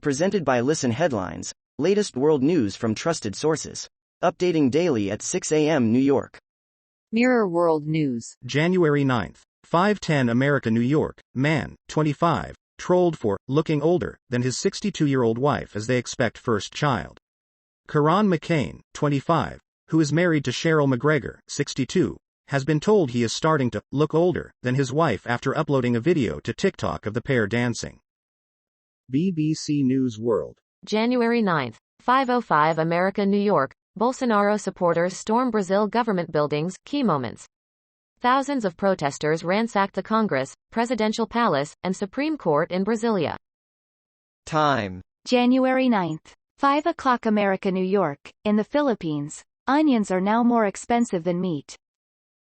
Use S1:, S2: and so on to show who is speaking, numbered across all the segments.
S1: Presented by Listen Headlines, latest world news from trusted sources. Updating daily at 6 a.m. New York.
S2: Mirror World News.
S3: January 9th. 510 America, New York. Man, 25, trolled for looking older than his 62-year-old wife as they expect first child. Karan McCain, 25, who is married to Cheryl McGregor, 62, has been told he is starting to look older than his wife after uploading a video to TikTok of the pair dancing. BBC News World.
S4: January 9th. 5:05 America, New York. Bolsonaro supporters storm Brazil government buildings, key moments. Thousands of protesters ransacked the Congress, Presidential Palace, and Supreme Court in Brasilia.
S5: Time.
S6: January 9th. 5 o'clock America, New York. In the Philippines, onions are now more expensive than meat.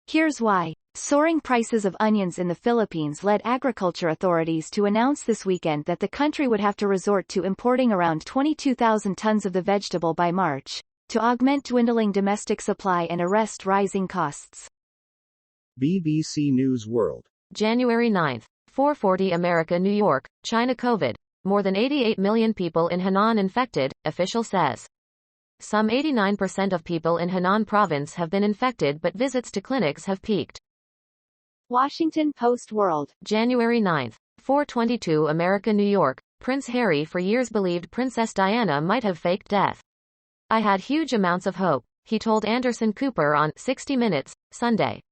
S6: Here's why. Soaring prices of onions in the Philippines led agriculture authorities to announce this weekend that the country would have to resort to importing around 22,000 tons of the vegetable by March, to augment dwindling domestic supply and arrest rising costs.
S3: BBC News World.
S4: January 9th. 4:40 America, New York. China COVID. More than 88 million people in Henan infected, official says. Some 89% of people in Henan province have been infected, but visits to clinics have peaked.
S6: Washington Post World.
S4: January 9th. 4:22 America, New York. Prince Harry for years believed Princess Diana might have faked death. I had huge amounts of hope, he told Anderson Cooper on 60 Minutes, Sunday.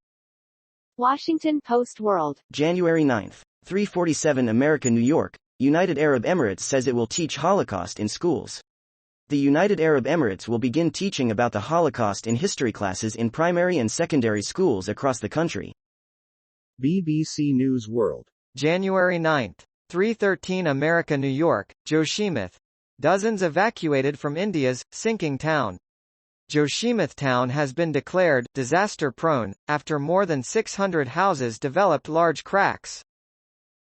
S6: Washington Post World.
S1: January 9th. 3:47 America, New York. United Arab Emirates says it will teach Holocaust in schools. The United Arab Emirates will begin teaching about the Holocaust in history classes in primary and secondary schools across the country.
S3: BBC News World.
S5: January 9th. 3:13 America, New York. Joshimath. Dozens evacuated from India's sinking town. Joshimath town has been declared disaster-prone after more than 600 houses developed large cracks.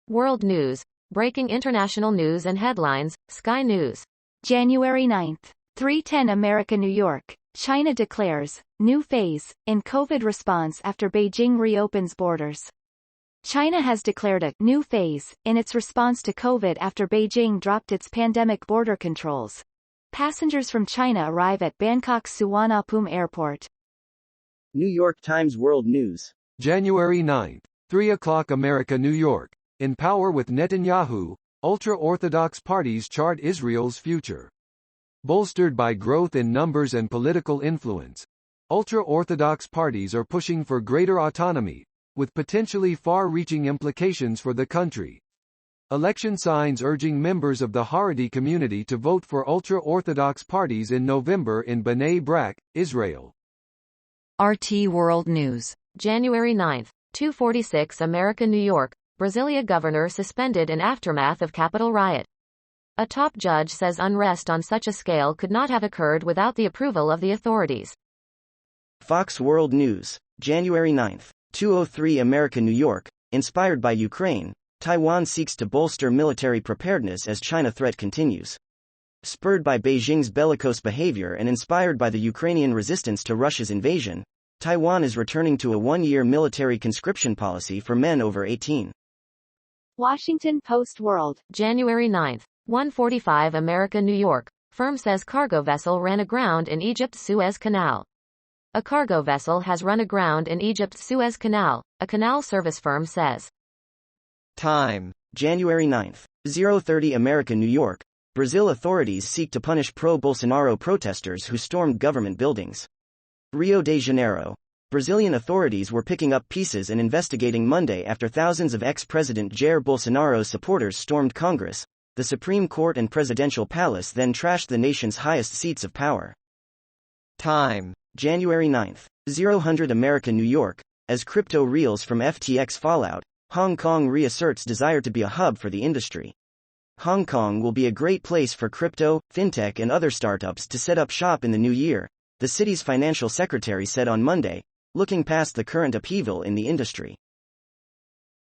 S4: World News. Breaking international news and headlines, Sky News.
S6: January 9th. 3:10 America, New York. China declares new phase in COVID response after Beijing reopens borders. China has declared a new phase in its response to COVID after Beijing dropped its pandemic border controls. Passengers from China arrive at Bangkok's Suvarnabhumi Airport.
S1: New York Times World News.
S7: January 9th. 3 o'clock America, New York. In power with Netanyahu, ultra-Orthodox parties chart Israel's future. Bolstered by growth in numbers and political influence, ultra-Orthodox parties are pushing for greater autonomy, with potentially far-reaching implications for the country. Election signs urging members of the Haredi community to vote for ultra-Orthodox parties in November in Bnei Brak, Israel.
S2: RT World News.
S4: January 9th. 2:46 America, New York. Brasilia governor suspended in aftermath of Capitol riot. A top judge says unrest on such a scale could not have occurred without the approval of the authorities.
S1: Fox World News. January 9th. 2:03 America, New York. Inspired by Ukraine, Taiwan seeks to bolster military preparedness as China threat continues. Spurred by Beijing's bellicose behavior and inspired by the Ukrainian resistance to Russia's invasion, Taiwan is returning to a one-year military conscription policy for men over 18.
S6: Washington Post World.
S4: January 9th. 1:45 America, New York. Firm says cargo vessel ran aground in Egypt's Suez Canal. A cargo vessel has run aground in Egypt's Suez Canal, a canal service firm says.
S5: Time.
S1: January 9th. 0:30 America, New York. Brazil authorities seek to punish pro-Bolsonaro protesters who stormed government buildings. Rio de Janeiro. Brazilian authorities were picking up pieces and investigating Monday after thousands of ex-President Jair Bolsonaro's supporters stormed Congress, the Supreme Court and Presidential Palace, then trashed the nation's highest seats of power.
S5: Time.
S1: January 9th. 0:00 America, New York. As crypto reels from FTX fallout, Hong Kong reasserts desire to be a hub for the industry. Hong Kong will be a great place for crypto, fintech and other startups to set up shop in the new year, the city's financial secretary said on Monday, looking past the current upheaval in the industry.